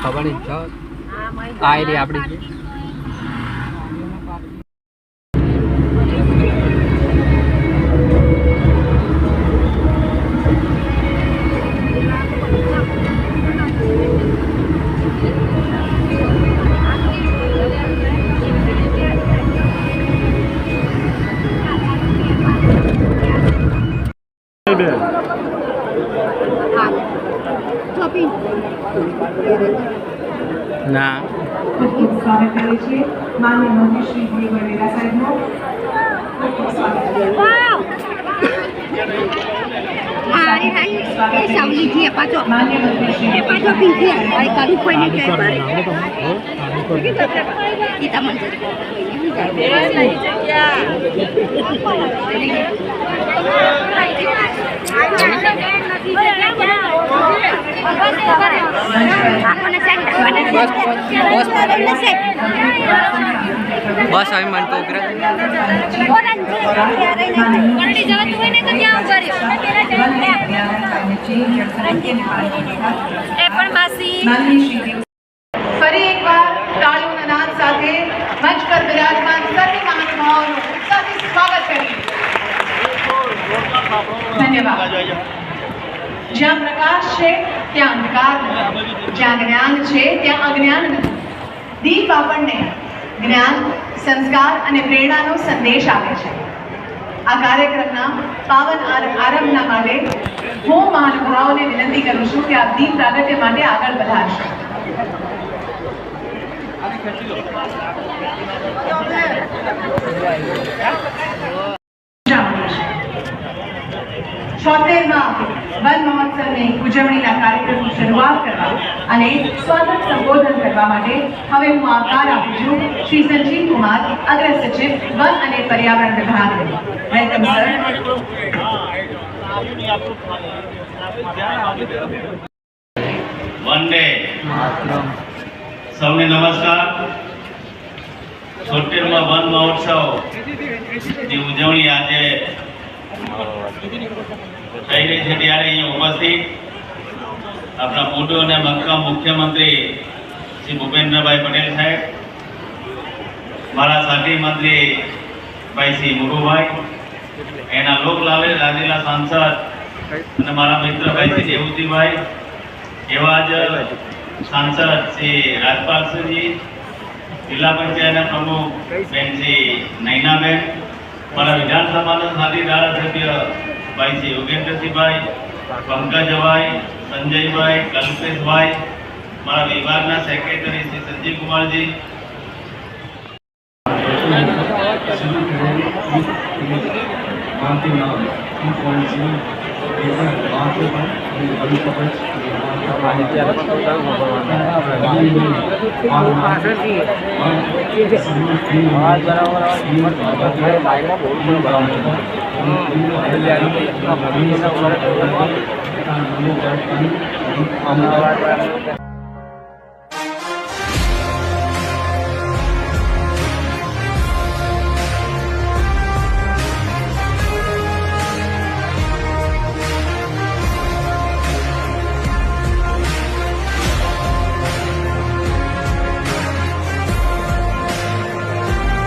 ખબર નહીં છો આ એરિયા આપણી છે. ના સ્વાગત કરે છે માન્ય મંત્રી શ્રી ભૂરી વડેલા સાહેબનો. માન્ય મંત્રી શ્રી બસ આવી મન તો ઉતરે ફરી એકવાર તાળીઓના નાદ સાથે મંચ પર બિરાજમાન સર્વે મહાનુભાવોનું ઉત્સાહથી સ્વાગત કરીએ. ધન્યવાદ. જ્યાં પ્રકાશ છે ત્યાં અંધકાર નથી, જ્યાં જ્ઞાન છે ત્યાં અજ્ઞાન નથી. દીપ આપણને જ્ઞાન, સંસ્કાર અને પ્રેરણાનો સંદેશ આપે છે. આ કાર્યક્રમના પાવન આરંભના માટે હું મહાનુભાવોને વિનંતી કરું છું કે આપ દીપ પ્રાગટ્ય માટે આગળ વધારશો. છોતેરમાં વન મહોત્સવની ઉજવણીના કાર્યક્રમની શરૂઆત કરવા અને સ્વાગત સંબોધન કરવા માટે હવે હું આભાર આપું છું શ્રી સંજીવ કુમાર, અગ્ર સચિવ વન અને પર્યાવરણ વિભાગ. Welcome sir. વંદે સૌને નમસ્કાર. 76મા વન મહોત્સવની ઉજવણી આજે થઈ રહી છે ત્યારે અહીંયા ઉપસ્થિત આપણા મોટો અને મક્કમ મુખ્યમંત્રી શ્રી ભૂપેન્દ્રભાઈ પટેલ સાહેબ, મારા સાથી મંત્રી ભાઈ શ્રી મુરુભાઈ, એના લોકલાડીલા સાંસદ અને મારા મિત્ર ભાઈ શ્રી દેવુજીભાઈ, એવા જ સાંસદ શ્રી રાજપાલસિંહજી, જિલ્લા પંચાયતના પ્રમુખ બેન શ્રી નૈનાબેન, મારા વિધાનસભાના સાથી ધારાસભ્ય ભાઈ શ્રી યોગેન્દ્રસિંહભાઈ, પંકજભાઈ, સંજયભાઈ, કલ્પેશભાઈ, મારા વિભાગના સેક્રેટરી શ્રી સંજીવ કુમારજી, અમદાવાદ